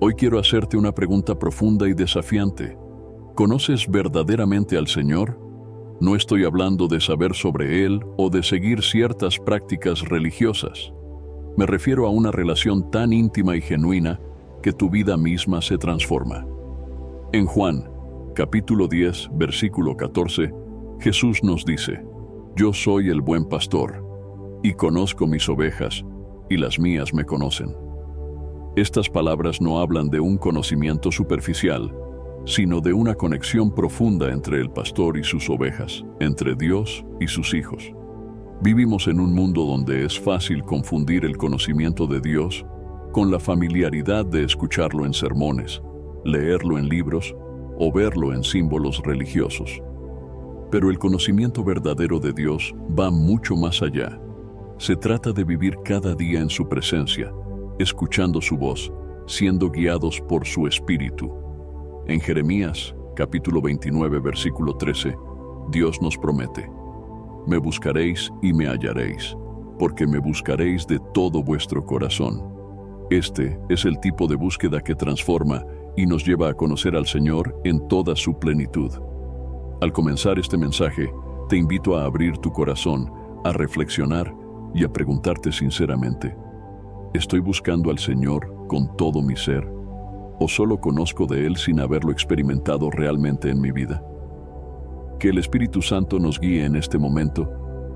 Hoy quiero hacerte una pregunta profunda y desafiante. ¿Conoces verdaderamente al Señor? No estoy hablando de saber sobre Él o de seguir ciertas prácticas religiosas. Me refiero a una relación tan íntima y genuina que tu vida misma se transforma. En Juan, capítulo 10, versículo 14, Jesús nos dice: Yo soy el buen pastor, y conozco mis ovejas, y las mías me conocen. Estas palabras no hablan de un conocimiento superficial, sino de una conexión profunda entre el pastor y sus ovejas, entre Dios y sus hijos. Vivimos en un mundo donde es fácil confundir el conocimiento de Dios con la familiaridad de escucharlo en sermones, leerlo en libros o verlo en símbolos religiosos. Pero el conocimiento verdadero de Dios va mucho más allá. Se trata de vivir cada día en su presencia, escuchando su voz, siendo guiados por su Espíritu. En Jeremías, capítulo 29, versículo 13, Dios nos promete: Me buscaréis y me hallaréis, porque me buscaréis de todo vuestro corazón. Este es el tipo de búsqueda que transforma y nos lleva a conocer al Señor en toda su plenitud. Al comenzar este mensaje, te invito a abrir tu corazón, a reflexionar y a preguntarte sinceramente: ¿estoy buscando al Señor con todo mi ser? ¿O solo conozco de Él sin haberlo experimentado realmente en mi vida? Que el Espíritu Santo nos guíe en este momento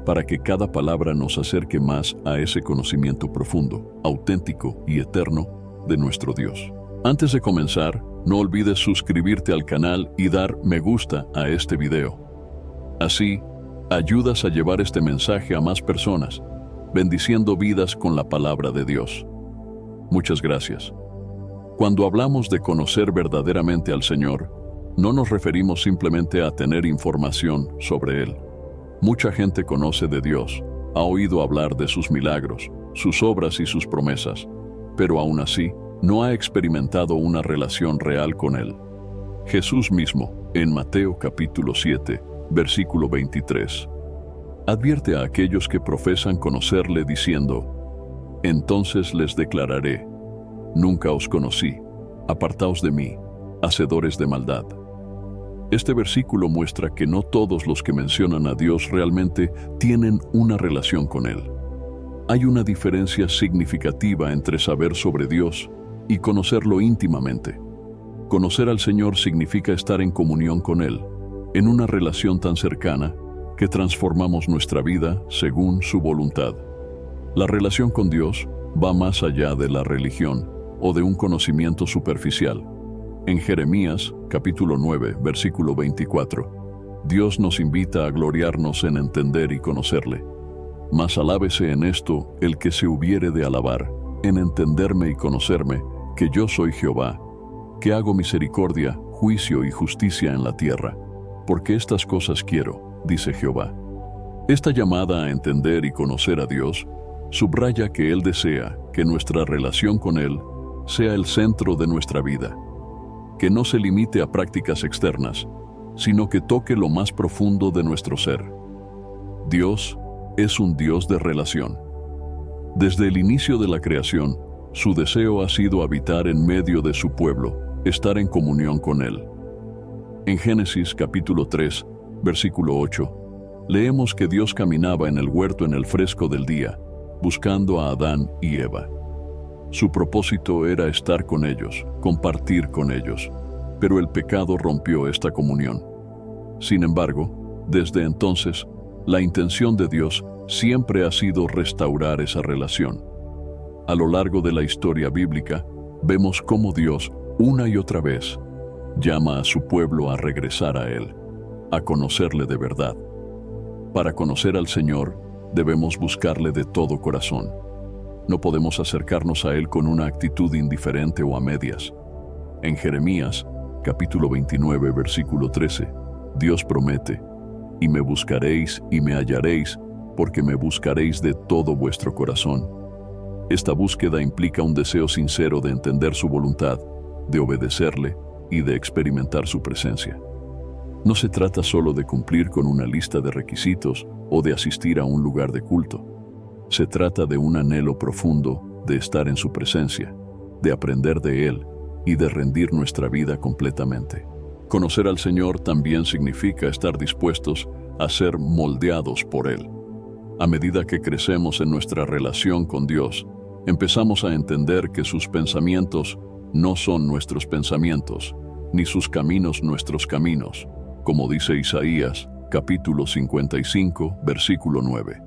para que cada palabra nos acerque más a ese conocimiento profundo, auténtico y eterno de nuestro Dios. Antes de comenzar, no olvides suscribirte al canal y dar me gusta a este video. Así, ayudas a llevar este mensaje a más personas, bendiciendo vidas con la palabra de Dios. Muchas gracias. Cuando hablamos de conocer verdaderamente al Señor, no nos referimos simplemente a tener información sobre Él. Mucha gente conoce de Dios, ha oído hablar de sus milagros, sus obras y sus promesas, pero aún así no ha experimentado una relación real con Él. Jesús mismo, en Mateo capítulo 7, versículo 23, advierte a aquellos que profesan conocerle diciendo: Entonces les declararé: Nunca os conocí, apartaos de mí, hacedores de maldad. Este versículo muestra que no todos los que mencionan a Dios realmente tienen una relación con Él. Hay una diferencia significativa entre saber sobre Dios y conocerlo íntimamente. Conocer al Señor significa estar en comunión con Él, en una relación tan cercana que transformamos nuestra vida según su voluntad. La relación con Dios va más allá de la religión o de un conocimiento superficial. En Jeremías, capítulo 9, versículo 24, Dios nos invita a gloriarnos en entender y conocerle. Mas alábese en esto el que se hubiere de alabar, en entenderme y conocerme, que yo soy Jehová, que hago misericordia, juicio y justicia en la tierra, porque estas cosas quiero, dice Jehová. Esta llamada a entender y conocer a Dios subraya que Él desea que nuestra relación con Él sea el centro de nuestra vida, que no se limite a prácticas externas, sino que toque lo más profundo de nuestro ser. Dios es un Dios de relación. Desde el inicio de la creación, su deseo ha sido habitar en medio de su pueblo, estar en comunión con Él. En Génesis capítulo 3, versículo 8, leemos que Dios caminaba en el huerto en el fresco del día, buscando a Adán y Eva. Su propósito era estar con ellos, compartir con ellos, pero el pecado rompió esta comunión. Sin embargo, desde entonces, la intención de Dios siempre ha sido restaurar esa relación. A lo largo de la historia bíblica, vemos cómo Dios, una y otra vez, llama a su pueblo a regresar a Él, a conocerle de verdad. Para conocer al Señor, debemos buscarle de todo corazón. No podemos acercarnos a Él con una actitud indiferente o a medias. En Jeremías, capítulo 29, versículo 13, Dios promete: Y me buscaréis y me hallaréis, porque me buscaréis de todo vuestro corazón. Esta búsqueda implica un deseo sincero de entender su voluntad, de obedecerle y de experimentar su presencia. No se trata solo de cumplir con una lista de requisitos o de asistir a un lugar de culto. Se trata de un anhelo profundo de estar en su presencia, de aprender de Él y de rendir nuestra vida completamente. Conocer al Señor también significa estar dispuestos a ser moldeados por Él. A medida que crecemos en nuestra relación con Dios, empezamos a entender que sus pensamientos no son nuestros pensamientos, ni sus caminos nuestros caminos, como dice Isaías, capítulo 55, versículo 9.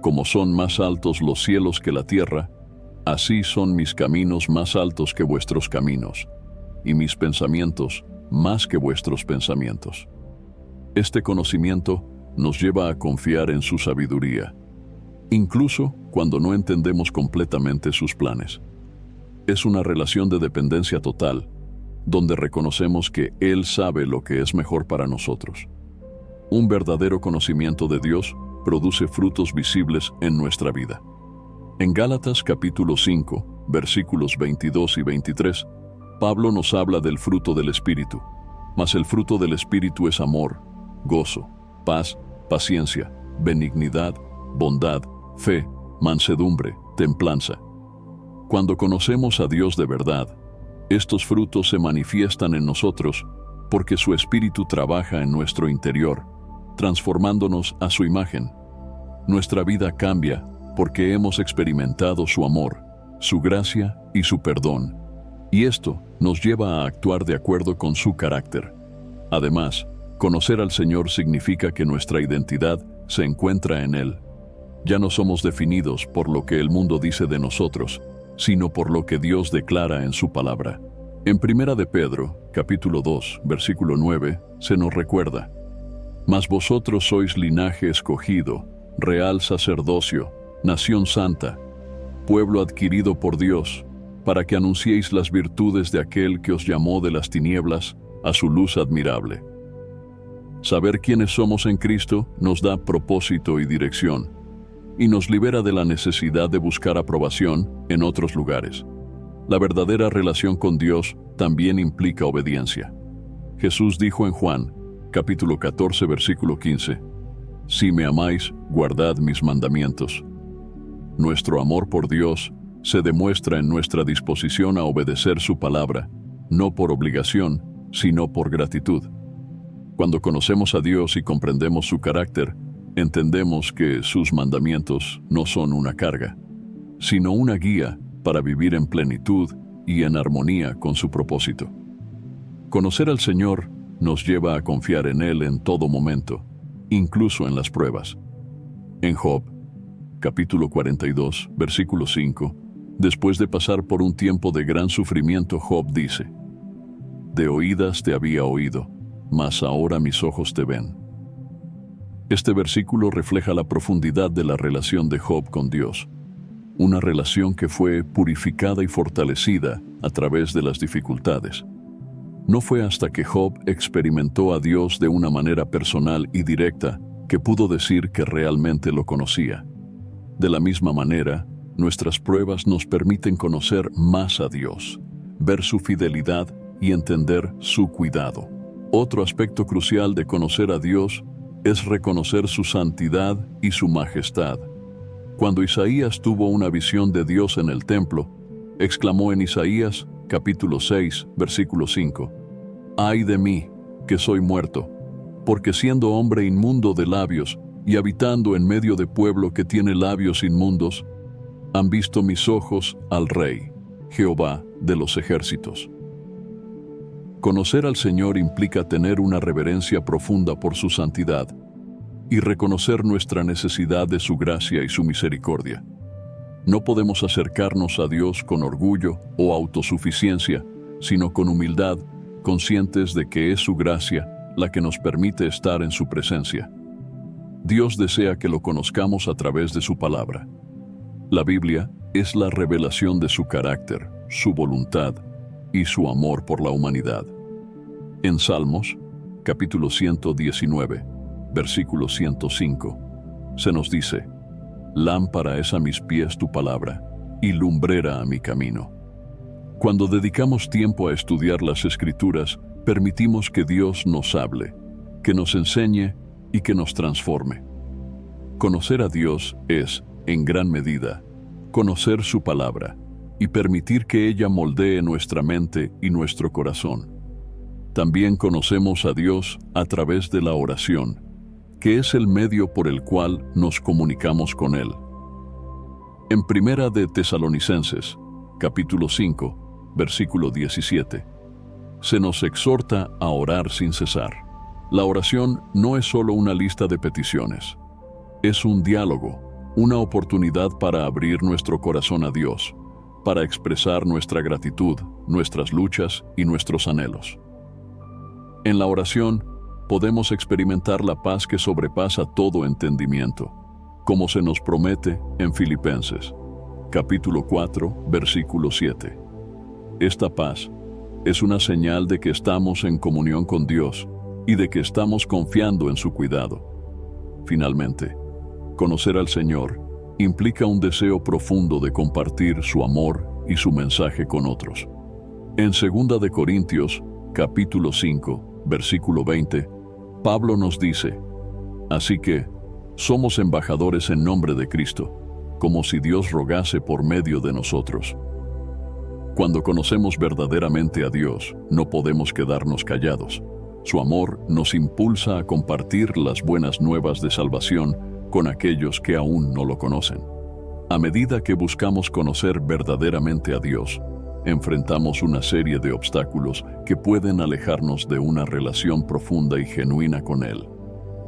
Como son más altos los cielos que la tierra, así son mis caminos más altos que vuestros caminos, y mis pensamientos más que vuestros pensamientos. Este conocimiento nos lleva a confiar en su sabiduría, incluso cuando no entendemos completamente sus planes. Es una relación de dependencia total, donde reconocemos que Él sabe lo que es mejor para nosotros. Un verdadero conocimiento de Dios produce frutos visibles en nuestra vida. En Gálatas capítulo 5, versículos 22 y 23, Pablo nos habla del fruto del Espíritu, mas el fruto del Espíritu es amor, gozo, paz, paciencia, benignidad, bondad, fe, mansedumbre, templanza. Cuando conocemos a Dios de verdad, estos frutos se manifiestan en nosotros porque su Espíritu trabaja en nuestro interior, transformándonos a su imagen. Nuestra vida cambia porque hemos experimentado su amor, su gracia y su perdón, y esto nos lleva a actuar de acuerdo con su carácter. Además, conocer al Señor significa que nuestra identidad se encuentra en Él. Ya no somos definidos por lo que el mundo dice de nosotros, sino por lo que Dios declara en su palabra. En 1 de Pedro, capítulo 2, versículo 9, se nos recuerda: Mas vosotros sois linaje escogido, real sacerdocio, nación santa, pueblo adquirido por Dios, para que anunciéis las virtudes de aquel que os llamó de las tinieblas a su luz admirable. Saber quiénes somos en Cristo nos da propósito y dirección, y nos libera de la necesidad de buscar aprobación en otros lugares. La verdadera relación con Dios también implica obediencia. Jesús dijo en Juan, capítulo 14, versículo 15, Si me amáis, guardad mis mandamientos. Nuestro amor por Dios se demuestra en nuestra disposición a obedecer su palabra, no por obligación, sino por gratitud. Cuando conocemos a Dios y comprendemos su carácter, entendemos que sus mandamientos no son una carga, sino una guía para vivir en plenitud y en armonía con su propósito. Conocer al Señor nos lleva a confiar en Él en todo momento, incluso en las pruebas. En Job, capítulo 42, versículo 5, después de pasar por un tiempo de gran sufrimiento, Job dice: De oídas te había oído, mas ahora mis ojos te ven. Este versículo refleja la profundidad de la relación de Job con Dios, una relación que fue purificada y fortalecida a través de las dificultades. No fue hasta que Job experimentó a Dios de una manera personal y directa que pudo decir que realmente lo conocía. De la misma manera, nuestras pruebas nos permiten conocer más a Dios, ver su fidelidad y entender su cuidado. Otro aspecto crucial de conocer a Dios es reconocer su santidad y su majestad. Cuando Isaías tuvo una visión de Dios en el templo, exclamó en Isaías, capítulo 6, versículo 5, «Ay de mí, que soy muerto, porque siendo hombre inmundo de labios y habitando en medio de pueblo que tiene labios inmundos, han visto mis ojos al Rey, Jehová de los ejércitos». Conocer al Señor implica tener una reverencia profunda por su santidad y reconocer nuestra necesidad de su gracia y su misericordia. No podemos acercarnos a Dios con orgullo o autosuficiencia, sino con humildad, conscientes de que es su gracia la que nos permite estar en su presencia. Dios desea que lo conozcamos a través de su palabra. La Biblia es la revelación de su carácter, su voluntad y su amor por la humanidad. En Salmos, capítulo 119, versículo 105, se nos dice: «Lámpara es a mis pies tu palabra, y lumbrera a mi camino». Cuando dedicamos tiempo a estudiar las Escrituras, permitimos que Dios nos hable, que nos enseñe y que nos transforme. Conocer a Dios es, en gran medida, conocer su palabra, y permitir que ella moldee nuestra mente y nuestro corazón. También conocemos a Dios a través de la oración, que es el medio por el cual nos comunicamos con Él. En Primera de Tesalonicenses, capítulo 5, versículo 17, se nos exhorta a orar sin cesar. La oración no es solo una lista de peticiones, es un diálogo, una oportunidad para abrir nuestro corazón a Dios, para expresar nuestra gratitud, nuestras luchas y nuestros anhelos. En la oración, podemos experimentar la paz que sobrepasa todo entendimiento, como se nos promete en Filipenses, capítulo 4, versículo 7. Esta paz es una señal de que estamos en comunión con Dios y de que estamos confiando en su cuidado. Finalmente, conocer al Señor implica un deseo profundo de compartir su amor y su mensaje con otros. En 2 de Corintios, capítulo 5, versículo 20, Pablo nos dice: así que somos embajadores en nombre de Cristo, como si Dios rogase por medio de nosotros. Cuando conocemos verdaderamente a Dios, no podemos quedarnos callados. Su amor nos impulsa a compartir las buenas nuevas de salvación con aquellos que aún no lo conocen. A medida que buscamos conocer verdaderamente a Dios, enfrentamos una serie de obstáculos que pueden alejarnos de una relación profunda y genuina con Él.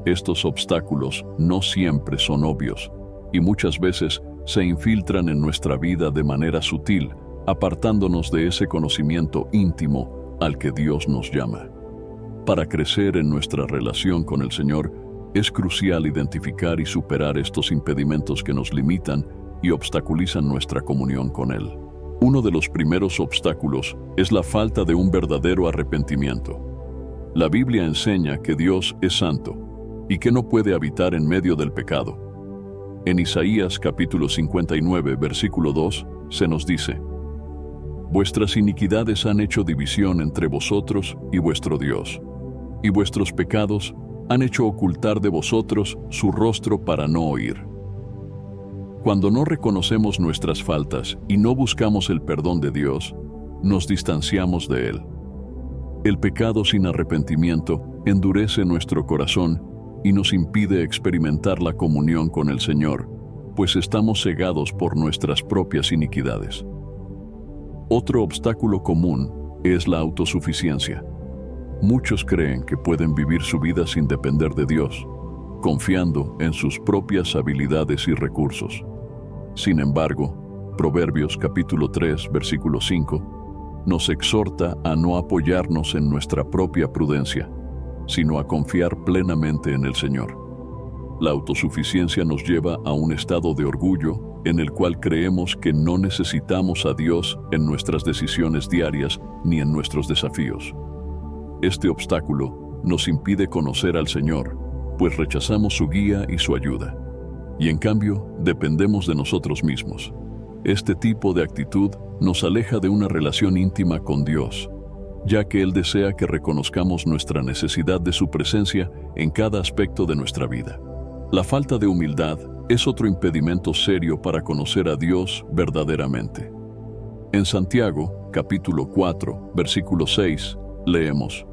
Estos obstáculos no siempre son obvios y muchas veces se infiltran en nuestra vida de manera sutil, apartándonos de ese conocimiento íntimo al que Dios nos llama. Para crecer en nuestra relación con el Señor, es crucial identificar y superar estos impedimentos que nos limitan y obstaculizan nuestra comunión con Él. Uno de los primeros obstáculos es la falta de un verdadero arrepentimiento. La Biblia enseña que Dios es santo y que no puede habitar en medio del pecado. En Isaías capítulo 59, versículo 2, se nos dice: vuestras iniquidades han hecho división entre vosotros y vuestro Dios, y vuestros pecados han hecho ocultar de vosotros su rostro para no oír. Cuando no reconocemos nuestras faltas y no buscamos el perdón de Dios, nos distanciamos de Él. El pecado sin arrepentimiento endurece nuestro corazón y nos impide experimentar la comunión con el Señor, pues estamos cegados por nuestras propias iniquidades. Otro obstáculo común es la autosuficiencia. Muchos creen que pueden vivir su vida sin depender de Dios, confiando en sus propias habilidades y recursos. Sin embargo, Proverbios capítulo 3, versículo 5, nos exhorta a no apoyarnos en nuestra propia prudencia, sino a confiar plenamente en el Señor. La autosuficiencia nos lleva a un estado de orgullo en el cual creemos que no necesitamos a Dios en nuestras decisiones diarias ni en nuestros desafíos. Este obstáculo nos impide conocer al Señor, pues rechazamos su guía y su ayuda. Y en cambio, dependemos de nosotros mismos. Este tipo de actitud nos aleja de una relación íntima con Dios, ya que Él desea que reconozcamos nuestra necesidad de su presencia en cada aspecto de nuestra vida. La falta de humildad es otro impedimento serio para conocer a Dios verdaderamente. En Santiago, capítulo 4, versículo 6, leemos: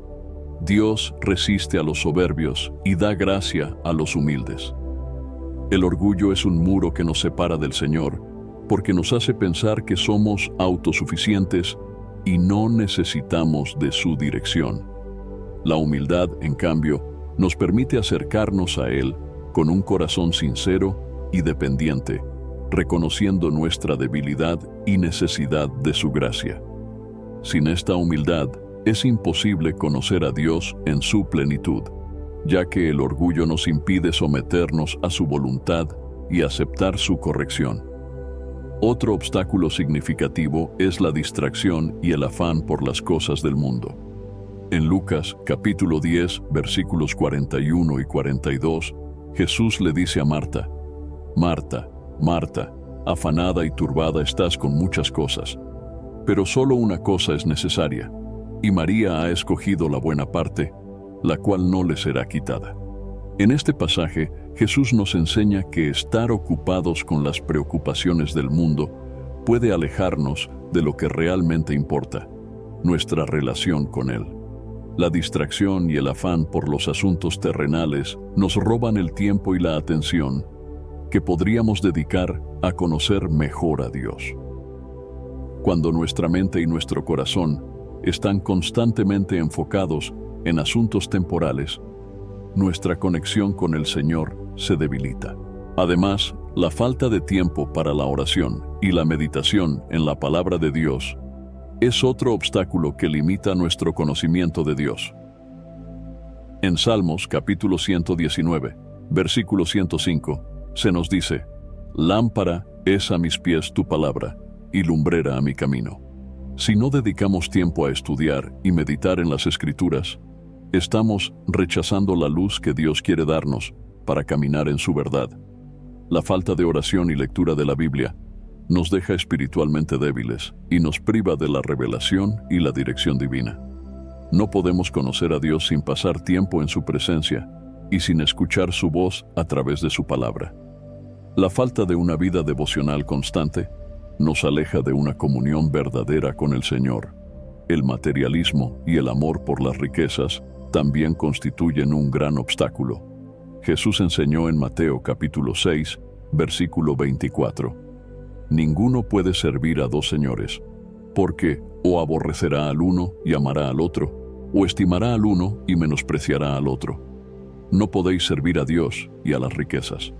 Dios resiste a los soberbios y da gracia a los humildes. El orgullo es un muro que nos separa del Señor, porque nos hace pensar que somos autosuficientes y no necesitamos de su dirección. La humildad, en cambio, nos permite acercarnos a Él con un corazón sincero y dependiente, reconociendo nuestra debilidad y necesidad de su gracia. Sin esta humildad, es imposible conocer a Dios en su plenitud, ya que el orgullo nos impide someternos a su voluntad y aceptar su corrección. Otro obstáculo significativo es la distracción y el afán por las cosas del mundo. En Lucas, capítulo 10, versículos 41 y 42, Jesús le dice a Marta: Marta, Marta, afanada y turbada estás con muchas cosas, pero solo una cosa es necesaria, y María ha escogido la buena parte, la cual no le será quitada. En este pasaje, Jesús nos enseña que estar ocupados con las preocupaciones del mundo puede alejarnos de lo que realmente importa, nuestra relación con Él. La distracción y el afán por los asuntos terrenales nos roban el tiempo y la atención que podríamos dedicar a conocer mejor a Dios. Cuando nuestra mente y nuestro corazón están constantemente enfocados en asuntos temporales, nuestra conexión con el Señor se debilita. Además, la falta de tiempo para la oración y la meditación en la palabra de Dios es otro obstáculo que limita nuestro conocimiento de Dios. En Salmos capítulo 119, versículo 105, se nos dice: «Lámpara es a mis pies tu palabra y lumbrera a mi camino». Si no dedicamos tiempo a estudiar y meditar en las Escrituras, estamos rechazando la luz que Dios quiere darnos para caminar en su verdad. La falta de oración y lectura de la Biblia nos deja espiritualmente débiles y nos priva de la revelación y la dirección divina. No podemos conocer a Dios sin pasar tiempo en su presencia y sin escuchar su voz a través de su palabra. La falta de una vida devocional constante nos aleja de una comunión verdadera con el Señor. El materialismo y el amor por las riquezas también constituyen un gran obstáculo. Jesús enseñó en Mateo capítulo 6, versículo 24: «Ninguno puede servir a dos señores, porque o aborrecerá al uno y amará al otro, o estimará al uno y menospreciará al otro. No podéis servir a Dios y a las riquezas».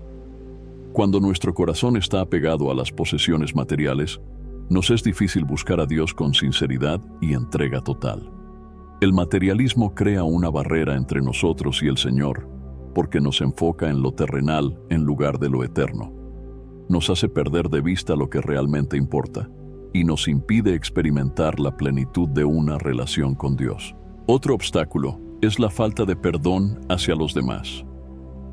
Cuando nuestro corazón está apegado a las posesiones materiales, nos es difícil buscar a Dios con sinceridad y entrega total. El materialismo crea una barrera entre nosotros y el Señor, porque nos enfoca en lo terrenal en lugar de lo eterno. Nos hace perder de vista lo que realmente importa y nos impide experimentar la plenitud de una relación con Dios. Otro obstáculo es la falta de perdón hacia los demás.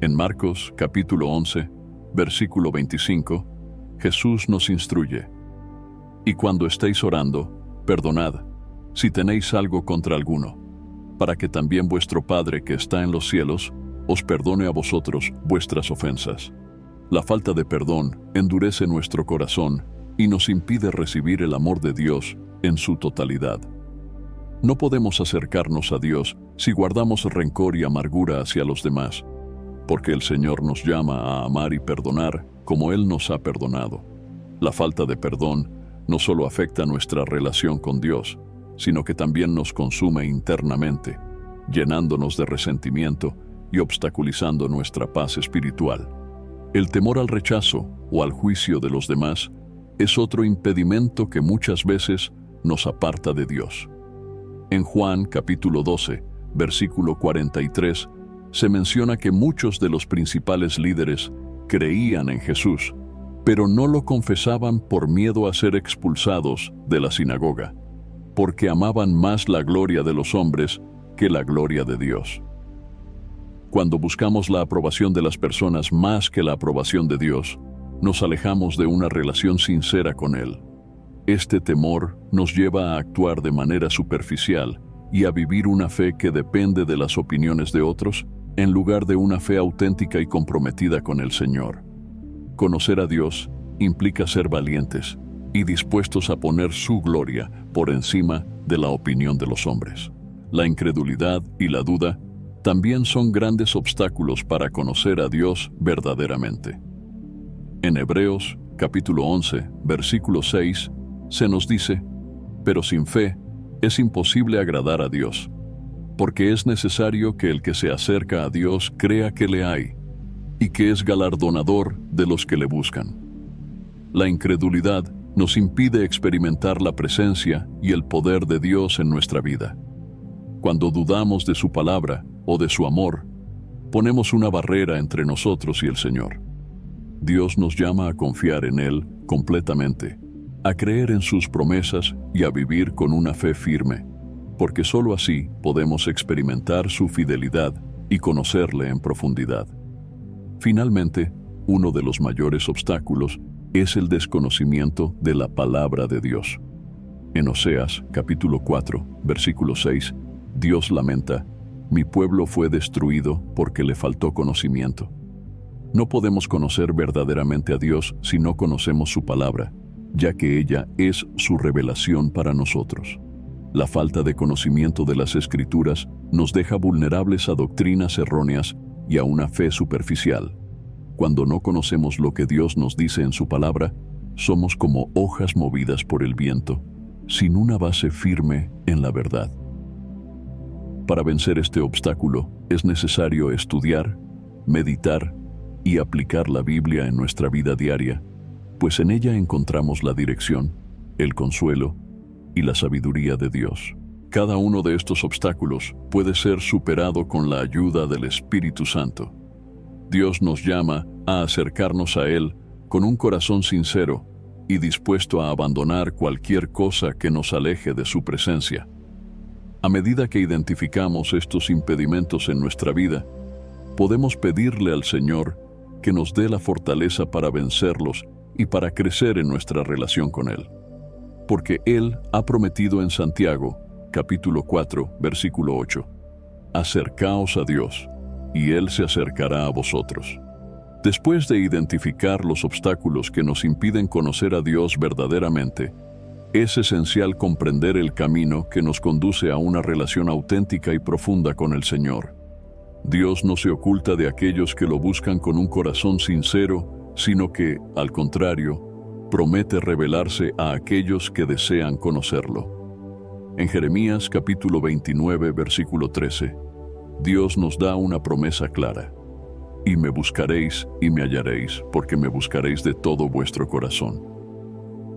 En Marcos capítulo 11, versículo 25, Jesús nos instruye: «Y cuando estéis orando, perdonad, si tenéis algo contra alguno, para que también vuestro Padre que está en los cielos os perdone a vosotros vuestras ofensas». La falta de perdón endurece nuestro corazón y nos impide recibir el amor de Dios en su totalidad. No podemos acercarnos a Dios si guardamos rencor y amargura hacia los demás, porque el Señor nos llama a amar y perdonar como Él nos ha perdonado. La falta de perdón no solo afecta nuestra relación con Dios, sino que también nos consume internamente, llenándonos de resentimiento y obstaculizando nuestra paz espiritual. El temor al rechazo o al juicio de los demás es otro impedimento que muchas veces nos aparta de Dios. En Juan capítulo 12, versículo 43, se menciona que muchos de los principales líderes creían en Jesús, pero no lo confesaban por miedo a ser expulsados de la sinagoga, porque amaban más la gloria de los hombres que la gloria de Dios. Cuando buscamos la aprobación de las personas más que la aprobación de Dios, nos alejamos de una relación sincera con Él. Este temor nos lleva a actuar de manera superficial y a vivir una fe que depende de las opiniones de otros, en lugar de una fe auténtica y comprometida con el Señor. Conocer a Dios implica ser valientes y dispuestos a poner su gloria por encima de la opinión de los hombres. La incredulidad y la duda también son grandes obstáculos para conocer a Dios verdaderamente. En Hebreos capítulo 11, versículo 6, se nos dice: «Pero sin fe es imposible agradar a Dios, porque es necesario que el que se acerca a Dios crea que le hay, y que es galardonador de los que le buscan». La incredulidad nos impide experimentar la presencia y el poder de Dios en nuestra vida. Cuando dudamos de su palabra o de su amor, ponemos una barrera entre nosotros y el Señor. Dios nos llama a confiar en Él completamente, a creer en sus promesas y a vivir con una fe firme, porque sólo así podemos experimentar su fidelidad y conocerle en profundidad. Finalmente, uno de los mayores obstáculos es el desconocimiento de la palabra de Dios. En Oseas, capítulo 4, versículo 6, Dios lamenta: «Mi pueblo fue destruido porque le faltó conocimiento». No podemos conocer verdaderamente a Dios si no conocemos su palabra, ya que ella es su revelación para nosotros. La falta de conocimiento de las Escrituras nos deja vulnerables a doctrinas erróneas y a una fe superficial. Cuando no conocemos lo que Dios nos dice en su palabra, somos como hojas movidas por el viento, sin una base firme en la verdad. Para vencer este obstáculo, es necesario estudiar, meditar y aplicar la Biblia en nuestra vida diaria, pues en ella encontramos la dirección, el consuelo y la sabiduría de Dios. Cada uno de estos obstáculos puede ser superado con la ayuda del Espíritu Santo. Dios nos llama a acercarnos a Él con un corazón sincero y dispuesto a abandonar cualquier cosa que nos aleje de su presencia. A medida que identificamos estos impedimentos en nuestra vida, podemos pedirle al Señor que nos dé la fortaleza para vencerlos y para crecer en nuestra relación con Él. Porque Él ha prometido en Santiago, capítulo 4, versículo 8, «Acercaos a Dios, y Él se acercará a vosotros». Después de identificar los obstáculos que nos impiden conocer a Dios verdaderamente, es esencial comprender el camino que nos conduce a una relación auténtica y profunda con el Señor. Dios no se oculta de aquellos que lo buscan con un corazón sincero, sino que, al contrario, promete revelarse a aquellos que desean conocerlo. En Jeremías capítulo 29, versículo 13, Dios nos da una promesa clara: «Y me buscaréis y me hallaréis, porque me buscaréis de todo vuestro corazón».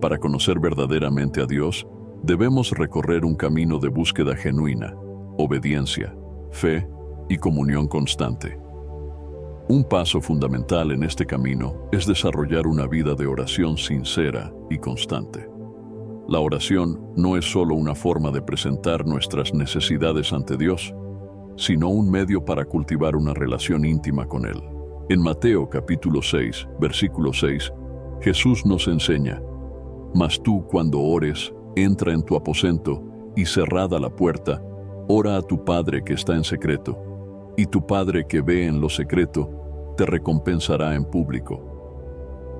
Para conocer verdaderamente a Dios, debemos recorrer un camino de búsqueda genuina, obediencia, fe y comunión constante. Un paso fundamental en este camino es desarrollar una vida de oración sincera y constante. La oración no es solo una forma de presentar nuestras necesidades ante Dios, sino un medio para cultivar una relación íntima con Él. En Mateo capítulo 6, versículo 6, Jesús nos enseña: «Mas tú, cuando ores, entra en tu aposento y cerrada la puerta, ora a tu Padre que está en secreto, y tu Padre que ve en lo secreto te recompensará en público».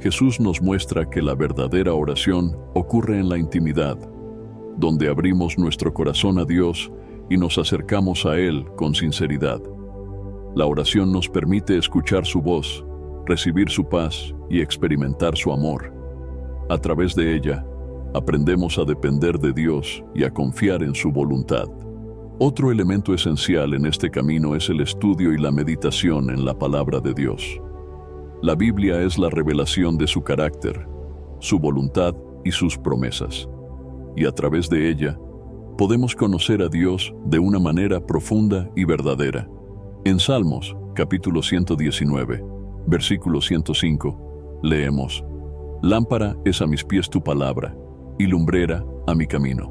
Jesús nos muestra que la verdadera oración ocurre en la intimidad, donde abrimos nuestro corazón a Dios y nos acercamos a Él con sinceridad. La oración nos permite escuchar su voz, recibir su paz y experimentar su amor. A través de ella, aprendemos a depender de Dios y a confiar en su voluntad. Otro elemento esencial en este camino es el estudio y la meditación en la palabra de Dios. La Biblia es la revelación de su carácter, su voluntad y sus promesas. Y a través de ella, podemos conocer a Dios de una manera profunda y verdadera. En Salmos, capítulo 119, versículo 105, leemos: «Lámpara es a mis pies tu palabra, y lumbrera a mi camino».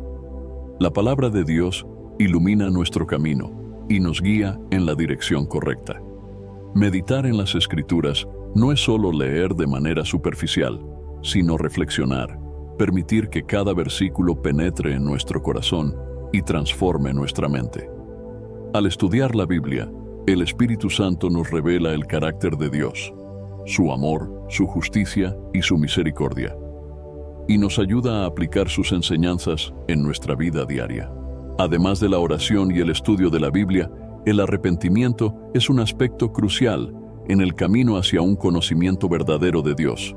La palabra de Dios ilumina nuestro camino y nos guía en la dirección correcta. Meditar en las Escrituras no es solo leer de manera superficial, sino reflexionar, permitir que cada versículo penetre en nuestro corazón y transforme nuestra mente. Al estudiar la Biblia, el Espíritu Santo nos revela el carácter de Dios, su amor, su justicia y su misericordia, y nos ayuda a aplicar sus enseñanzas en nuestra vida diaria. Además de la oración y el estudio de la Biblia, el arrepentimiento es un aspecto crucial en el camino hacia un conocimiento verdadero de Dios.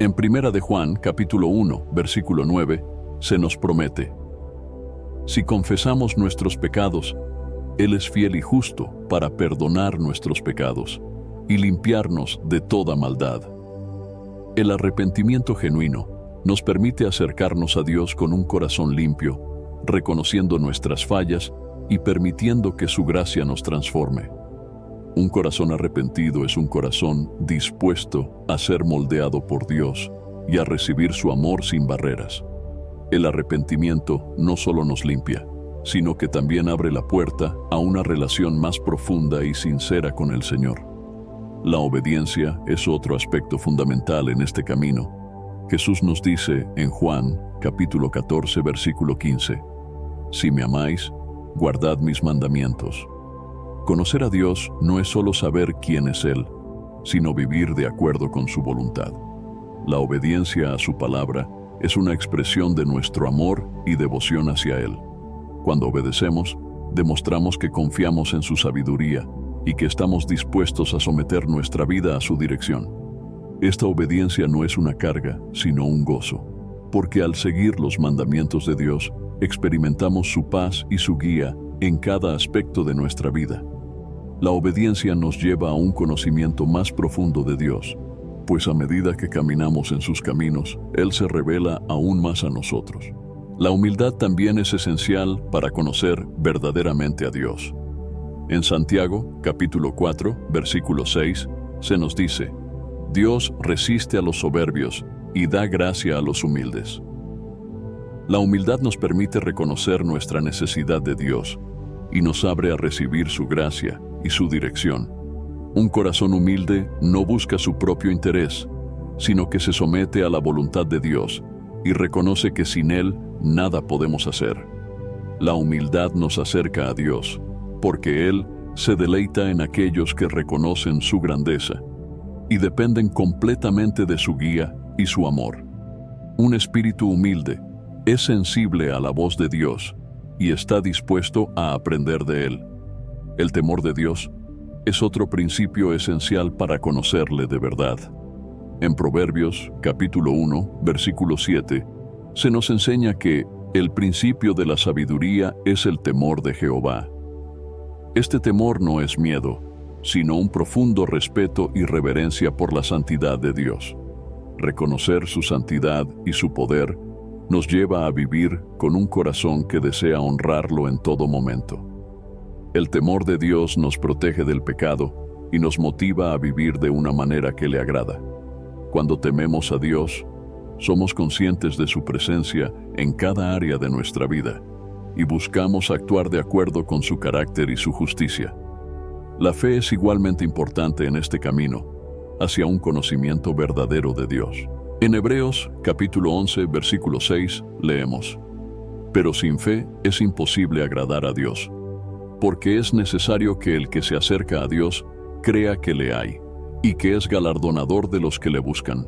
En 1 de Juan, capítulo 1, versículo 9, se nos promete: «Si confesamos nuestros pecados, Él es fiel y justo para perdonar nuestros pecados y limpiarnos de toda maldad». El arrepentimiento genuino nos permite acercarnos a Dios con un corazón limpio, reconociendo nuestras fallas y permitiendo que su gracia nos transforme. Un corazón arrepentido es un corazón dispuesto a ser moldeado por Dios y a recibir su amor sin barreras. El arrepentimiento no solo nos limpia, sino que también abre la puerta a una relación más profunda y sincera con el Señor. La obediencia es otro aspecto fundamental en este camino. Jesús nos dice en Juan, capítulo 14, versículo 15, «Si me amáis, guardad mis mandamientos». Conocer a Dios no es solo saber quién es Él, sino vivir de acuerdo con su voluntad. La obediencia a su palabra es una expresión de nuestro amor y devoción hacia Él. Cuando obedecemos, demostramos que confiamos en su sabiduría y que estamos dispuestos a someter nuestra vida a su dirección. Esta obediencia no es una carga, sino un gozo, porque al seguir los mandamientos de Dios, experimentamos su paz y su guía en cada aspecto de nuestra vida. La obediencia nos lleva a un conocimiento más profundo de Dios, pues a medida que caminamos en sus caminos, Él se revela aún más a nosotros. La humildad también es esencial para conocer verdaderamente a Dios. En Santiago, capítulo 4, versículo 6, se nos dice: Dios resiste a los soberbios y da gracia a los humildes. La humildad nos permite reconocer nuestra necesidad de Dios y nos abre a recibir su gracia y su dirección. Un corazón humilde no busca su propio interés, sino que se somete a la voluntad de Dios y reconoce que sin Él nada podemos hacer. La humildad nos acerca a Dios, porque Él se deleita en aquellos que reconocen su grandeza y dependen completamente de su guía y su amor. Un espíritu humilde es sensible a la voz de Dios y está dispuesto a aprender de Él. El temor de Dios es otro principio esencial para conocerle de verdad. En Proverbios, capítulo 1, versículo 7, se nos enseña que el principio de la sabiduría es el temor de Jehová. Este temor no es miedo, sino un profundo respeto y reverencia por la santidad de Dios. Reconocer su santidad y su poder nos lleva a vivir con un corazón que desea honrarlo en todo momento. El temor de Dios nos protege del pecado y nos motiva a vivir de una manera que le agrada. Cuando tememos a Dios, somos conscientes de su presencia en cada área de nuestra vida y buscamos actuar de acuerdo con su carácter y su justicia. La fe es igualmente importante en este camino hacia un conocimiento verdadero de Dios. En Hebreos, capítulo 11, versículo 6, leemos: Pero sin fe es imposible agradar a Dios, porque es necesario que el que se acerca a Dios crea que le hay, y que es galardonador de los que le buscan.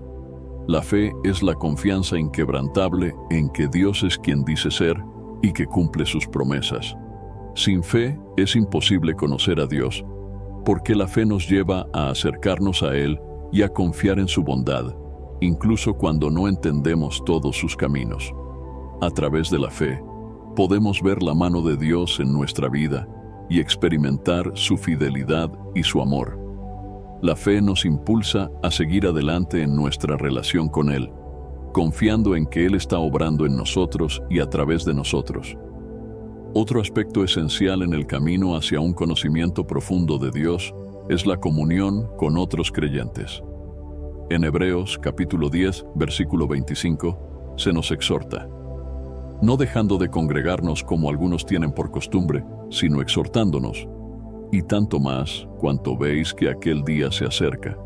La fe es la confianza inquebrantable en que Dios es quien dice ser y que cumple sus promesas. Sin fe es imposible conocer a Dios, porque la fe nos lleva a acercarnos a Él y a confiar en su bondad, incluso cuando no entendemos todos sus caminos. A través de la fe, podemos ver la mano de Dios en nuestra vida y experimentar su fidelidad y su amor. La fe nos impulsa a seguir adelante en nuestra relación con Él, confiando en que Él está obrando en nosotros y a través de nosotros. Otro aspecto esencial en el camino hacia un conocimiento profundo de Dios es la comunión con otros creyentes. En Hebreos capítulo 10, versículo 25, se nos exhorta: no dejando de congregarnos como algunos tienen por costumbre, sino exhortándonos, y tanto más cuanto veis que aquel día se acerca.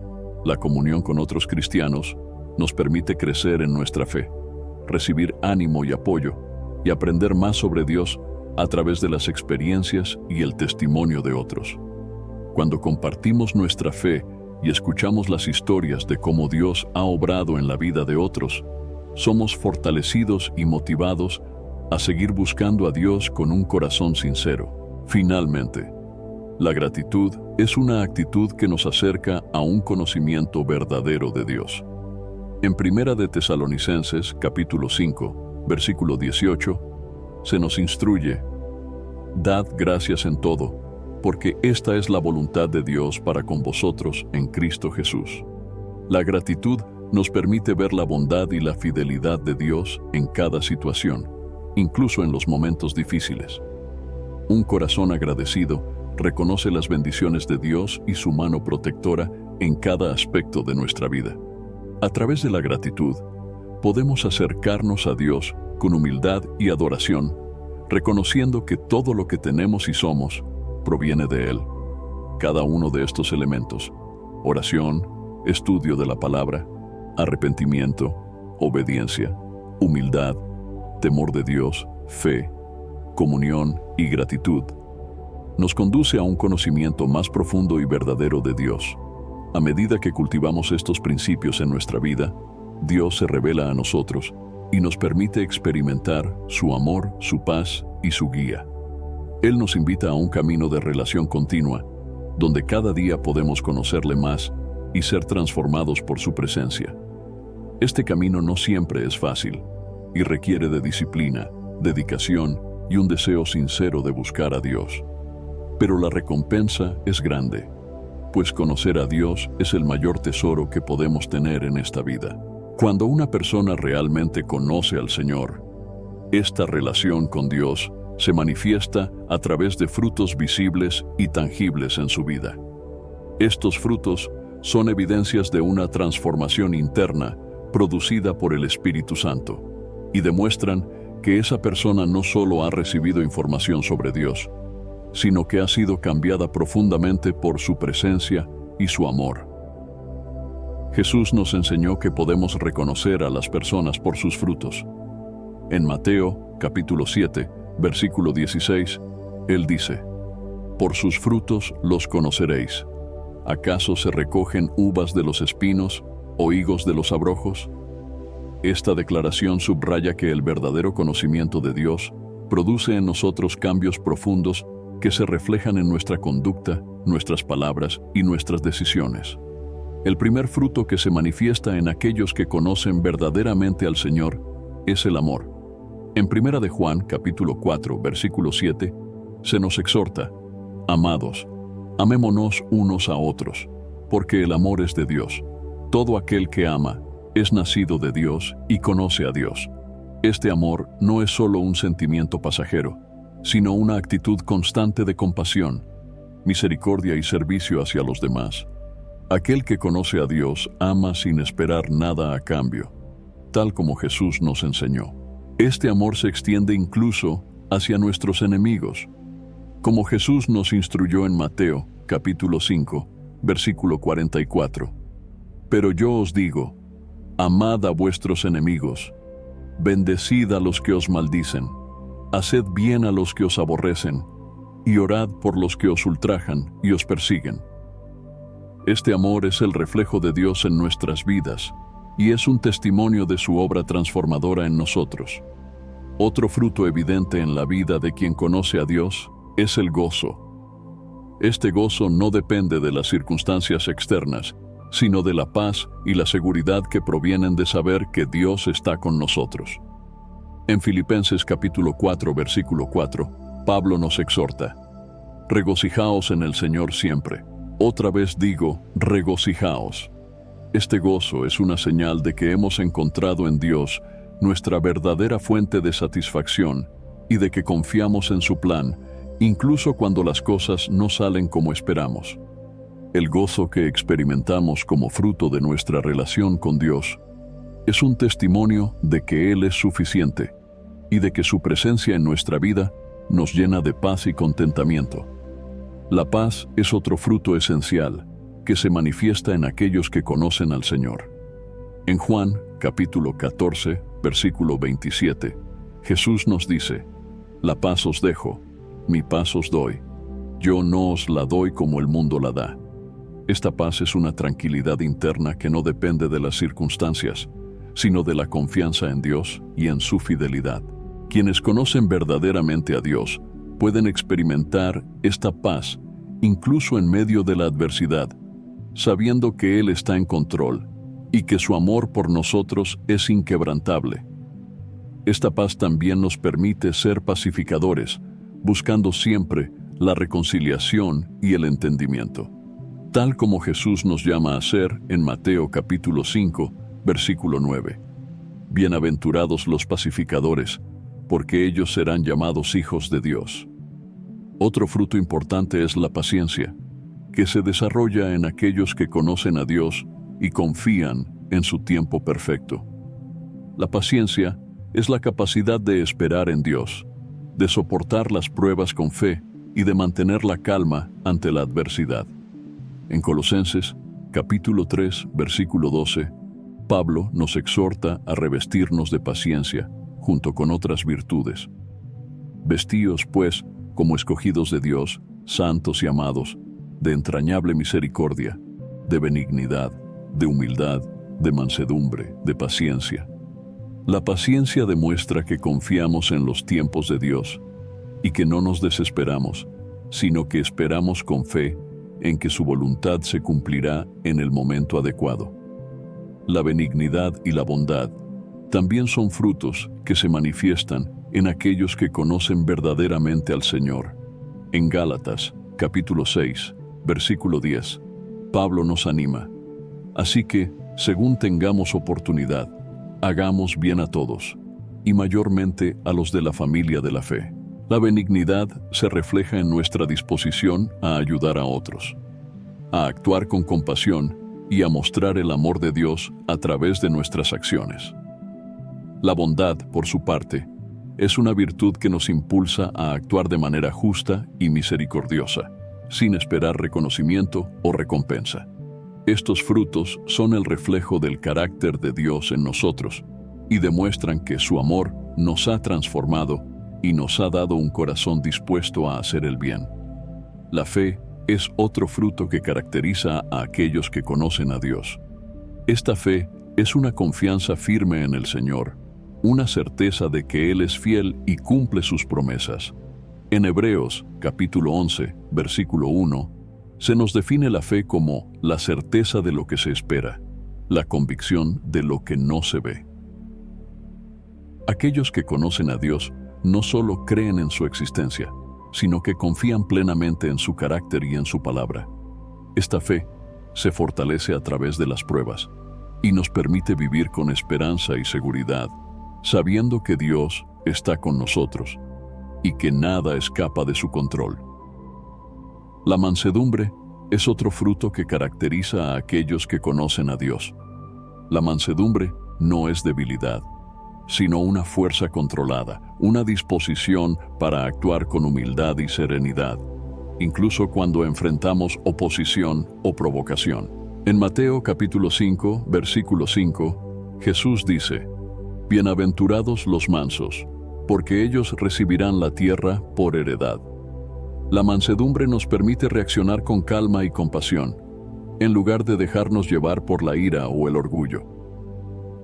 La comunión con otros cristianos nos permite crecer en nuestra fe, recibir ánimo y apoyo, y aprender más sobre Dios a través de las experiencias y el testimonio de otros. Cuando compartimos nuestra fe y escuchamos las historias de cómo Dios ha obrado en la vida de otros, somos fortalecidos y motivados a seguir buscando a Dios con un corazón sincero. Finalmente, la gratitud es una actitud que nos acerca a un conocimiento verdadero de Dios. En Primera de Tesalonicenses, capítulo 5, versículo 18, se nos instruye: dad gracias en todo, porque esta es la voluntad de Dios para con vosotros en Cristo Jesús. La gratitud nos permite ver la bondad y la fidelidad de Dios en cada situación, incluso en los momentos difíciles. Un corazón agradecido reconoce las bendiciones de Dios y su mano protectora en cada aspecto de nuestra vida. A través de la gratitud, podemos acercarnos a Dios con humildad y adoración, reconociendo que todo lo que tenemos y somos proviene de Él. Cada uno de estos elementos: oración, estudio de la palabra, arrepentimiento, obediencia, humildad, temor de Dios, fe, comunión y gratitud, nos conduce a un conocimiento más profundo y verdadero de Dios. A medida que cultivamos estos principios en nuestra vida, Dios se revela a nosotros y nos permite experimentar su amor, su paz y su guía. Él nos invita a un camino de relación continua, donde cada día podemos conocerle más y ser transformados por su presencia. Este camino no siempre es fácil y requiere de disciplina, dedicación y un deseo sincero de buscar a Dios. Pero la recompensa es grande, pues conocer a Dios es el mayor tesoro que podemos tener en esta vida. Cuando una persona realmente conoce al Señor, esta relación con Dios se manifiesta a través de frutos visibles y tangibles en su vida. Estos frutos son evidencias de una transformación interna producida por el Espíritu Santo y demuestran que esa persona no solo ha recibido información sobre Dios, sino que ha sido cambiada profundamente por su presencia y su amor. Jesús nos enseñó que podemos reconocer a las personas por sus frutos. En Mateo, capítulo 7, versículo 16, Él dice: «Por sus frutos los conoceréis. ¿Acaso se recogen uvas de los espinos o higos de los abrojos?». Esta declaración subraya que el verdadero conocimiento de Dios produce en nosotros cambios profundos que se reflejan en nuestra conducta, nuestras palabras y nuestras decisiones. El primer fruto que se manifiesta en aquellos que conocen verdaderamente al Señor es el amor. En 1 de Juan, capítulo 4, versículo 7, se nos exhorta: «Amados, amémonos unos a otros, porque el amor es de Dios. Todo aquel que ama es nacido de Dios y conoce a Dios». Este amor no es solo un sentimiento pasajero, sino una actitud constante de compasión, misericordia y servicio hacia los demás. Aquel que conoce a Dios ama sin esperar nada a cambio, tal como Jesús nos enseñó. Este amor se extiende incluso hacia nuestros enemigos, como Jesús nos instruyó en Mateo, capítulo 5, versículo 44. «Pero yo os digo, amad a vuestros enemigos, bendecid a los que os maldicen, haced bien a los que os aborrecen, y orad por los que os ultrajan y os persiguen». Este amor es el reflejo de Dios en nuestras vidas y es un testimonio de su obra transformadora en nosotros. Otro fruto evidente en la vida de quien conoce a Dios es el gozo. Este gozo no depende de las circunstancias externas, sino de la paz y la seguridad que provienen de saber que Dios está con nosotros. En Filipenses capítulo 4, versículo 4, Pablo nos exhorta: «Regocijaos en el Señor siempre. Otra vez digo, regocijaos». Este gozo es una señal de que hemos encontrado en Dios nuestra verdadera fuente de satisfacción y de que confiamos en su plan, incluso cuando las cosas no salen como esperamos. El gozo que experimentamos como fruto de nuestra relación con Dios es un testimonio de que Él es suficiente y de que su presencia en nuestra vida nos llena de paz y contentamiento. La paz es otro fruto esencial que se manifiesta en aquellos que conocen al Señor. En Juan, capítulo 14, versículo 27, Jesús nos dice: «La paz os dejo, mi paz os doy. Yo no os la doy como el mundo la da». Esta paz es una tranquilidad interna que no depende de las circunstancias, sino de la confianza en Dios y en su fidelidad. Quienes conocen verdaderamente a Dios pueden experimentar esta paz incluso en medio de la adversidad, sabiendo que Él está en control y que su amor por nosotros es inquebrantable. Esta paz también nos permite ser pacificadores, buscando siempre la reconciliación y el entendimiento, tal como Jesús nos llama a hacer en Mateo capítulo 5, versículo 9. «Bienaventurados los pacificadores, porque ellos serán llamados hijos de Dios». Otro fruto importante es la paciencia, que se desarrolla en aquellos que conocen a Dios y confían en su tiempo perfecto. La paciencia es la capacidad de esperar en Dios, de soportar las pruebas con fe y de mantener la calma ante la adversidad. En Colosenses, capítulo 3, versículo 12, Pablo nos exhorta a revestirnos de paciencia, junto con otras virtudes. «Vestíos, pues, como escogidos de Dios, santos y amados, de entrañable misericordia, de benignidad, de humildad, de mansedumbre, de paciencia. La paciencia demuestra que confiamos en los tiempos de Dios y que no nos desesperamos, sino que esperamos con fe en que su voluntad se cumplirá en el momento adecuado. La benignidad y la bondad también son frutos que se manifiestan en aquellos que conocen verdaderamente al Señor. En Gálatas, capítulo 6, versículo 10, Pablo nos anima: así que, según tengamos oportunidad, hagamos bien a todos, y mayormente a los de la familia de la fe. La benignidad se refleja en nuestra disposición a ayudar a otros, a actuar con compasión y a mostrar el amor de Dios a través de nuestras acciones. La bondad, por su parte, es una virtud que nos impulsa a actuar de manera justa y misericordiosa, sin esperar reconocimiento o recompensa. Estos frutos son el reflejo del carácter de Dios en nosotros y demuestran que su amor nos ha transformado y nos ha dado un corazón dispuesto a hacer el bien. La fe es otro fruto que caracteriza a aquellos que conocen a Dios. Esta fe es una confianza firme en el Señor, una certeza de que Él es fiel y cumple sus promesas. En Hebreos, capítulo 11, versículo 1, se nos define la fe como la certeza de lo que se espera, la convicción de lo que no se ve. Aquellos que conocen a Dios no solo creen en su existencia, sino que confían plenamente en su carácter y en su palabra. Esta fe se fortalece a través de las pruebas y nos permite vivir con esperanza y seguridad, sabiendo que Dios está con nosotros y que nada escapa de su control. La mansedumbre es otro fruto que caracteriza a aquellos que conocen a Dios. La mansedumbre no es debilidad, sino una fuerza controlada, una disposición para actuar con humildad y serenidad, incluso cuando enfrentamos oposición o provocación. En Mateo capítulo 5, versículo 5, Jesús dice: bienaventurados los mansos, porque ellos recibirán la tierra por heredad. La mansedumbre nos permite reaccionar con calma y compasión, en lugar de dejarnos llevar por la ira o el orgullo.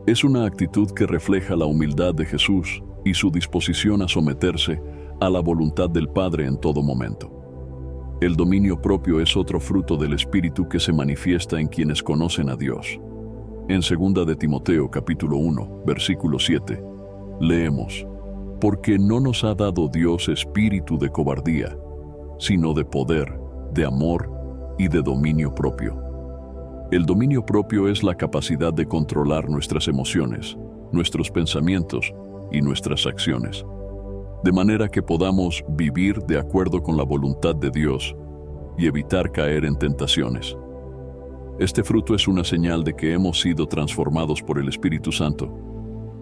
Es una actitud que refleja la humildad de Jesús y su disposición a someterse a la voluntad del Padre en todo momento. El dominio propio es otro fruto del Espíritu que se manifiesta en quienes conocen a Dios. En 2 de Timoteo capítulo 1, versículo 7, leemos: porque no nos ha dado Dios espíritu de cobardía, sino de poder, de amor y de dominio propio. El dominio propio es la capacidad de controlar nuestras emociones, nuestros pensamientos y nuestras acciones, de manera que podamos vivir de acuerdo con la voluntad de Dios y evitar caer en tentaciones. Este fruto es una señal de que hemos sido transformados por el Espíritu Santo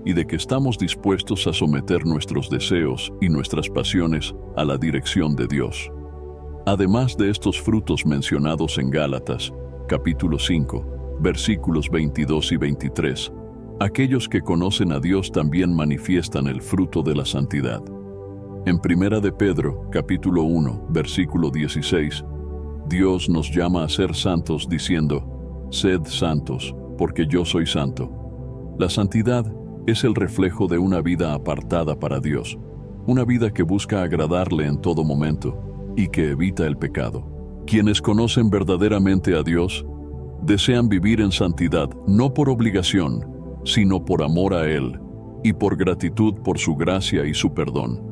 y de que estamos dispuestos a someter nuestros deseos y nuestras pasiones a la dirección de Dios. Además de estos frutos mencionados en Gálatas, capítulo 5, versículos 22 y 23, aquellos que conocen a Dios también manifiestan el fruto de la santidad. En 1 de Pedro, capítulo 1, versículo 16, Dios nos llama a ser santos diciendo: sed santos, porque yo soy santo. La santidad es el reflejo de una vida apartada para Dios, una vida que busca agradarle en todo momento y que evita el pecado. Quienes conocen verdaderamente a Dios desean vivir en santidad no por obligación, sino por amor a Él y por gratitud por su gracia y su perdón.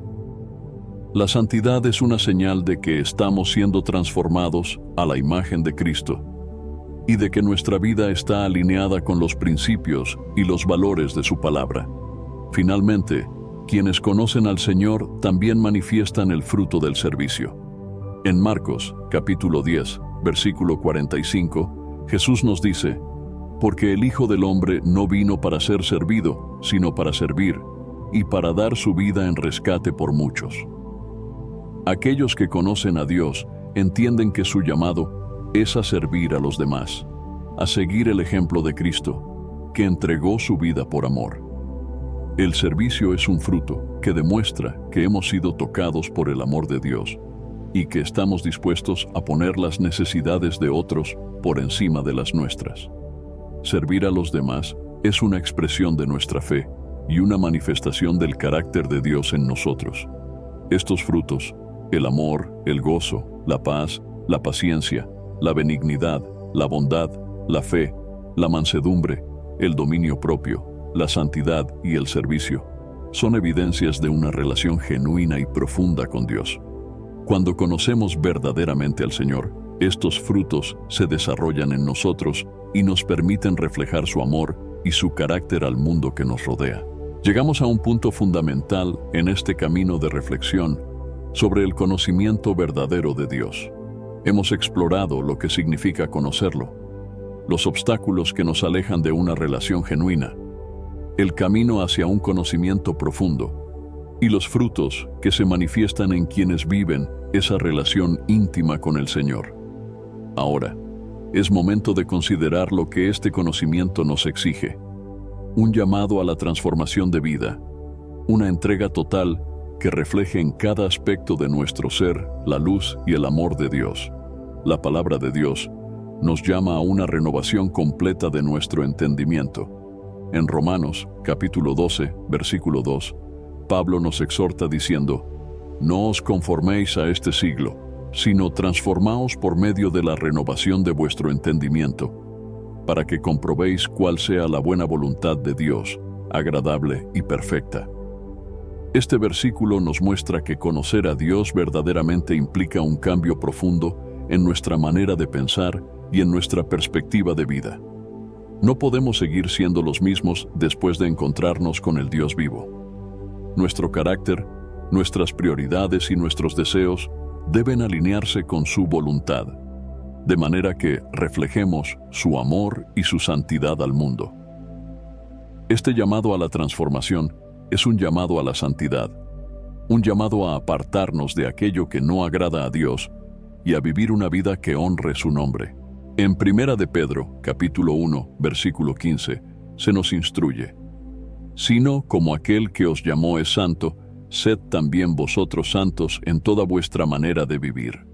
La santidad es una señal de que estamos siendo transformados a la imagen de Cristo y de que nuestra vida está alineada con los principios y los valores de su palabra. Finalmente, quienes conocen al Señor también manifiestan el fruto del servicio. En Marcos, capítulo 10, versículo 45, Jesús nos dice: porque el Hijo del Hombre no vino para ser servido, sino para servir, y para dar su vida en rescate por muchos. Aquellos que conocen a Dios entienden que su llamado es a servir a los demás, a seguir el ejemplo de Cristo, que entregó su vida por amor. El servicio es un fruto que demuestra que hemos sido tocados por el amor de Dios y que estamos dispuestos a poner las necesidades de otros por encima de las nuestras. Servir a los demás es una expresión de nuestra fe y una manifestación del carácter de Dios en nosotros. Estos frutos, el amor, el gozo, la paz, la paciencia, la benignidad, la bondad, la fe, la mansedumbre, el dominio propio, la santidad y el servicio, son evidencias de una relación genuina y profunda con Dios. Cuando conocemos verdaderamente al Señor, estos frutos se desarrollan en nosotros y nos permiten reflejar su amor y su carácter al mundo que nos rodea. Llegamos a un punto fundamental en este camino de reflexión sobre el conocimiento verdadero de Dios. Hemos explorado lo que significa conocerlo, los obstáculos que nos alejan de una relación genuina, el camino hacia un conocimiento profundo y los frutos que se manifiestan en quienes viven esa relación íntima con el Señor. Ahora, es momento de considerar lo que este conocimiento nos exige: un llamado a la transformación de vida, una entrega total que refleje en cada aspecto de nuestro ser la luz y el amor de Dios. La palabra de Dios nos llama a una renovación completa de nuestro entendimiento. En Romanos, capítulo 12, versículo 2, Pablo nos exhorta diciendo: «No os conforméis a este siglo, sino transformaos por medio de la renovación de vuestro entendimiento, para que comprobéis cuál sea la buena voluntad de Dios, agradable y perfecta». Este versículo nos muestra que conocer a Dios verdaderamente implica un cambio profundo en nuestra manera de pensar y en nuestra perspectiva de vida. No podemos seguir siendo los mismos después de encontrarnos con el Dios vivo. Nuestro carácter, nuestras prioridades y nuestros deseos deben alinearse con su voluntad, de manera que reflejemos su amor y su santidad al mundo. Este llamado a la transformación es un llamado a la santidad, un llamado a apartarnos de aquello que no agrada a Dios y a vivir una vida que honre su nombre. En 1 de Pedro, capítulo 1, versículo 15, se nos instruye: «Sino como aquel que os llamó es santo, sed también vosotros santos en toda vuestra manera de vivir».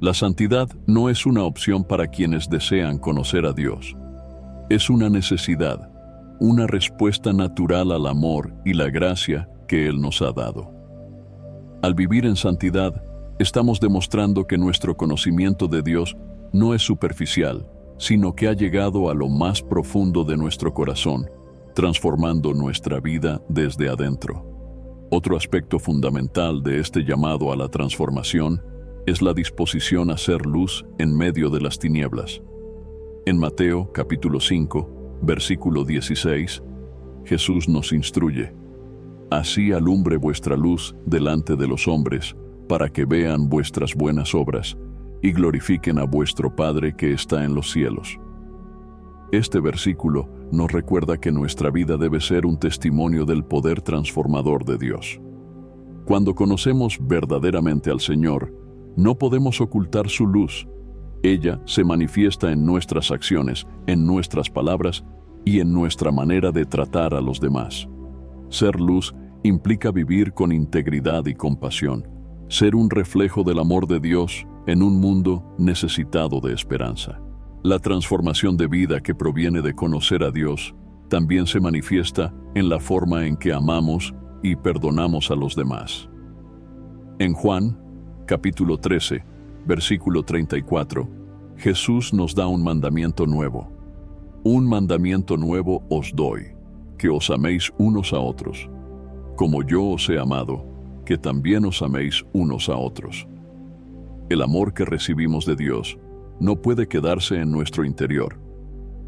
La santidad no es una opción para quienes desean conocer a Dios. Es una necesidad, una respuesta natural al amor y la gracia que Él nos ha dado. Al vivir en santidad, estamos demostrando que nuestro conocimiento de Dios no es superficial, sino que ha llegado a lo más profundo de nuestro corazón, transformando nuestra vida desde adentro. Otro aspecto fundamental de este llamado a la transformación es la disposición a ser luz en medio de las tinieblas. En Mateo capítulo 5, versículo 16, Jesús nos instruye: «Así alumbre vuestra luz delante de los hombres, para que vean vuestras buenas obras y glorifiquen a vuestro Padre que está en los cielos». Este versículo nos recuerda que nuestra vida debe ser un testimonio del poder transformador de Dios. Cuando conocemos verdaderamente al Señor, no podemos ocultar su luz. Ella se manifiesta en nuestras acciones, en nuestras palabras y en nuestra manera de tratar a los demás. Ser luz implica vivir con integridad y compasión, ser un reflejo del amor de Dios en un mundo necesitado de esperanza. La transformación de vida que proviene de conocer a Dios también se manifiesta en la forma en que amamos y perdonamos a los demás. En Juan, capítulo 13, versículo 34, Jesús nos da un mandamiento nuevo. «Un mandamiento nuevo os doy, que os améis unos a otros, como yo os he amado, que también os améis unos a otros». El amor que recibimos de Dios no puede quedarse en nuestro interior.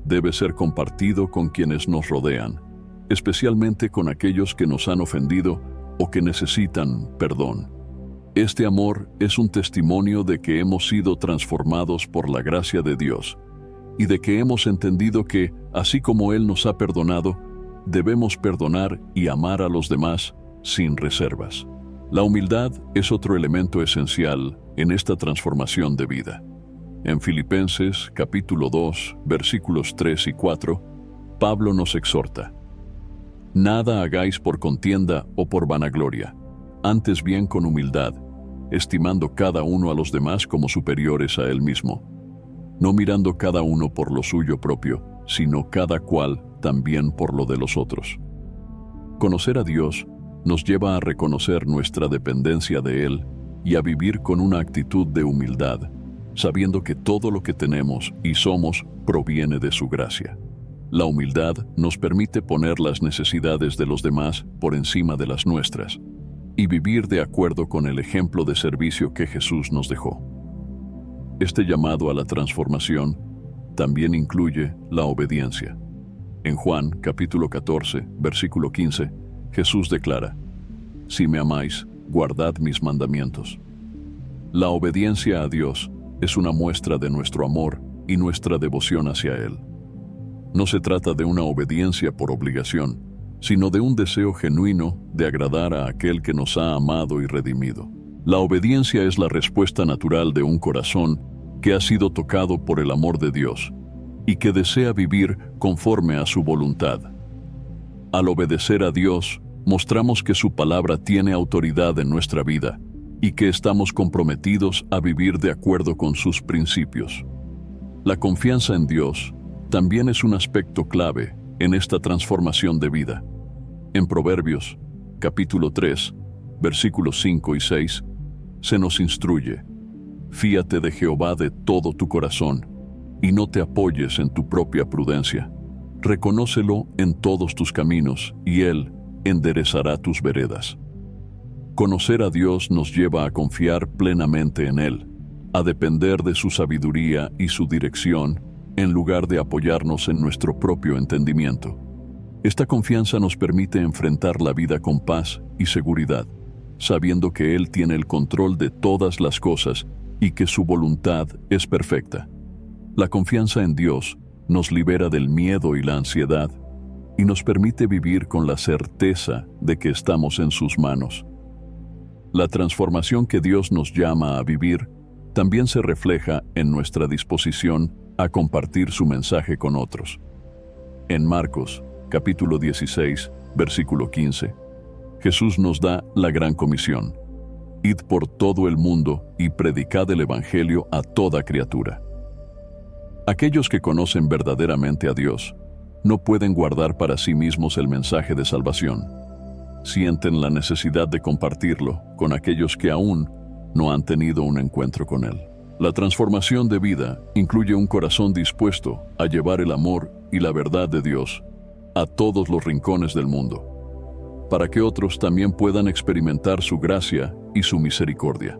Debe ser compartido con quienes nos rodean, especialmente con aquellos que nos han ofendido o que necesitan perdón. Este amor es un testimonio de que hemos sido transformados por la gracia de Dios y de que hemos entendido que, así como Él nos ha perdonado, debemos perdonar y amar a los demás sin reservas. La humildad es otro elemento esencial en esta transformación de vida. En Filipenses capítulo 2, versículos 3 y 4, Pablo nos exhorta: «Nada hagáis por contienda o por vanagloria, antes bien con humildad, estimando cada uno a los demás como superiores a él mismo, no mirando cada uno por lo suyo propio, sino cada cual también por lo de los otros. Conocer a Dios nos lleva a reconocer nuestra dependencia de Él y a vivir con una actitud de humildad, sabiendo que todo lo que tenemos y somos proviene de su gracia. La humildad nos permite poner las necesidades de los demás por encima de las nuestras y vivir de acuerdo con el ejemplo de servicio que Jesús nos dejó. Este llamado a la transformación también incluye la obediencia. En Juan, capítulo 14, versículo 15, Jesús declara: «Si me amáis, guardad mis mandamientos». La obediencia a Dios es una muestra de nuestro amor y nuestra devoción hacia Él. No se trata de una obediencia por obligación, sino de un deseo genuino de agradar a aquel que nos ha amado y redimido. La obediencia es la respuesta natural de un corazón que ha sido tocado por el amor de Dios y que desea vivir conforme a su voluntad. Al obedecer a Dios, mostramos que su palabra tiene autoridad en nuestra vida y que estamos comprometidos a vivir de acuerdo con sus principios. La confianza en Dios también es un aspecto clave en esta transformación de vida. En Proverbios, capítulo 3, versículos 5 y 6, se nos instruye: «Fíate de Jehová de todo tu corazón, y no te apoyes en tu propia prudencia. Reconócelo en todos tus caminos, y Él enderezará tus veredas». Conocer a Dios nos lleva a confiar plenamente en Él, a depender de su sabiduría y su dirección, en lugar de apoyarnos en nuestro propio entendimiento. Esta confianza nos permite enfrentar la vida con paz y seguridad, sabiendo que Él tiene el control de todas las cosas y que su voluntad es perfecta. La confianza en Dios nos libera del miedo y la ansiedad y nos permite vivir con la certeza de que estamos en sus manos. La transformación que Dios nos llama a vivir también se refleja en nuestra disposición a compartir su mensaje con otros. En Marcos, capítulo 16, versículo 15, Jesús nos da la gran comisión: «Id por todo el mundo y predicad el Evangelio a toda criatura». Aquellos que conocen verdaderamente a Dios no pueden guardar para sí mismos el mensaje de salvación. Sienten la necesidad de compartirlo con aquellos que aún no han tenido un encuentro con Él. La transformación de vida incluye un corazón dispuesto a llevar el amor y la verdad de Dios a todos los rincones del mundo, para que otros también puedan experimentar su gracia y su misericordia.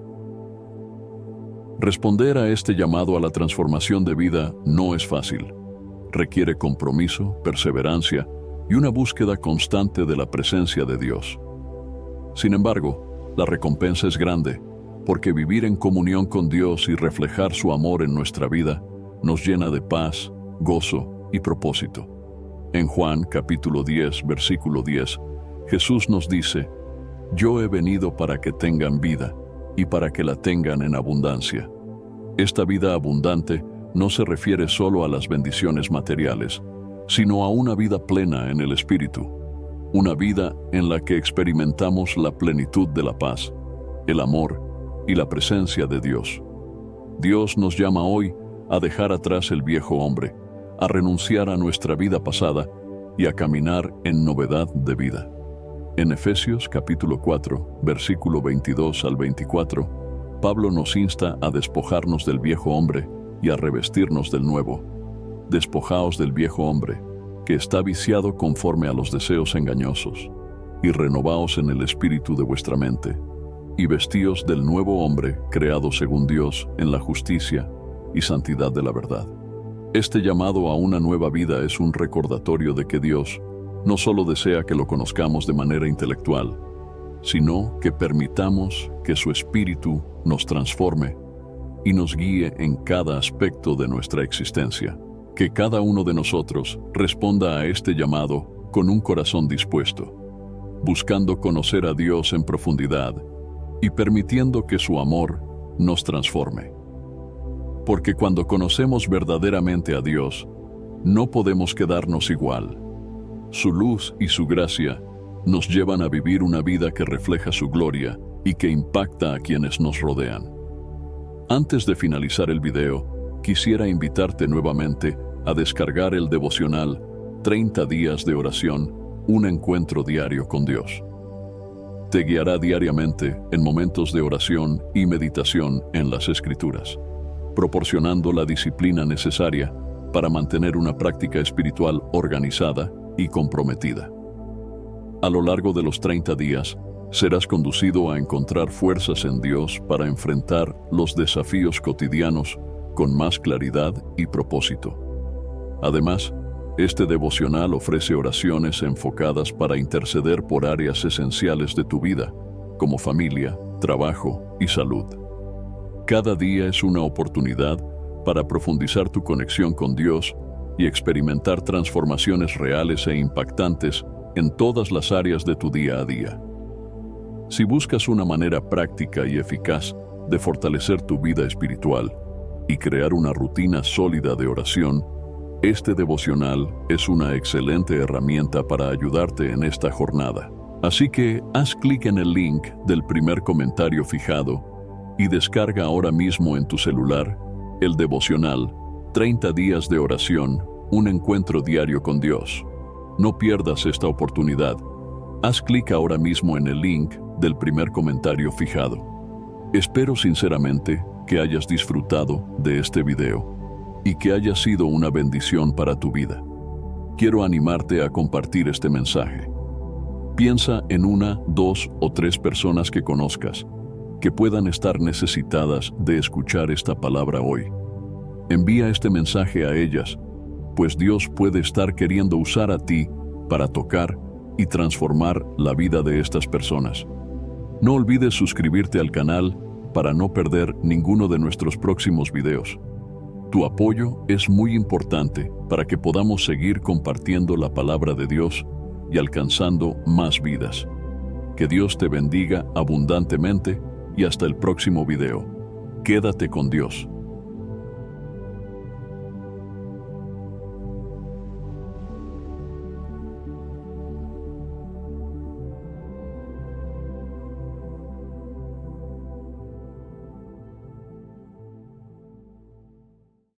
Responder a este llamado a la transformación de vida no es fácil. Requiere compromiso, perseverancia y una búsqueda constante de la presencia de Dios. Sin embargo, la recompensa es grande, porque vivir en comunión con Dios y reflejar su amor en nuestra vida nos llena de paz, gozo y propósito. En Juan capítulo 10, versículo 10, Jesús nos dice: «Yo he venido para que tengan vida y para que la tengan en abundancia». Esta vida abundante no se refiere solo a las bendiciones materiales, sino a una vida plena en el Espíritu, una vida en la que experimentamos la plenitud de la paz, el amor y la presencia de Dios. Dios nos llama hoy a dejar atrás el viejo hombre, a renunciar a nuestra vida pasada y a caminar en novedad de vida. En Efesios capítulo 4, versículo 22 al 24, Pablo nos insta a despojarnos del viejo hombre y a revestirnos del nuevo. Despojaos del viejo hombre, que está viciado conforme a los deseos engañosos, y renovaos en el espíritu de vuestra mente, y vestíos del nuevo hombre creado según Dios en la justicia y santidad de la verdad. Este llamado a una nueva vida es un recordatorio de que Dios no solo desea que lo conozcamos de manera intelectual, sino que permitamos que su Espíritu nos transforme y nos guíe en cada aspecto de nuestra existencia. Que cada uno de nosotros responda a este llamado con un corazón dispuesto, buscando conocer a Dios en profundidad y permitiendo que su amor nos transforme. Porque cuando conocemos verdaderamente a Dios, no podemos quedarnos igual. Su luz y su gracia nos llevan a vivir una vida que refleja su gloria y que impacta a quienes nos rodean. Antes de finalizar el video, quisiera invitarte nuevamente a descargar el devocional 30 días de oración, un encuentro diario con Dios. Te guiará diariamente en momentos de oración y meditación en las Escrituras, proporcionando la disciplina necesaria para mantener una práctica espiritual organizada y comprometida. A lo largo de los 30 días, serás conducido a encontrar fuerzas en Dios para enfrentar los desafíos cotidianos con más claridad y propósito. Además, este devocional ofrece oraciones enfocadas para interceder por áreas esenciales de tu vida, como familia, trabajo y salud. Cada día es una oportunidad para profundizar tu conexión con Dios y experimentar transformaciones reales e impactantes en todas las áreas de tu día a día. Si buscas una manera práctica y eficaz de fortalecer tu vida espiritual y crear una rutina sólida de oración, este devocional es una excelente herramienta para ayudarte en esta jornada. Así que haz clic en el link del primer comentario fijado y descarga ahora mismo en tu celular el devocional 30 días de oración, un encuentro diario con Dios. No pierdas esta oportunidad. Haz clic ahora mismo en el link del primer comentario fijado. Espero sinceramente que hayas disfrutado de este video y que haya sido una bendición para tu vida. Quiero animarte a compartir este mensaje. Piensa en 1, 2 o 3 personas que conozcas que puedan estar necesitadas de escuchar esta palabra hoy. Envía este mensaje a ellas, pues Dios puede estar queriendo usar a ti para tocar y transformar la vida de estas personas. No olvides suscribirte al canal para no perder ninguno de nuestros próximos videos. Tu apoyo es muy importante para que podamos seguir compartiendo la palabra de Dios y alcanzando más vidas. Que Dios te bendiga abundantemente y hasta el próximo video. Quédate con Dios.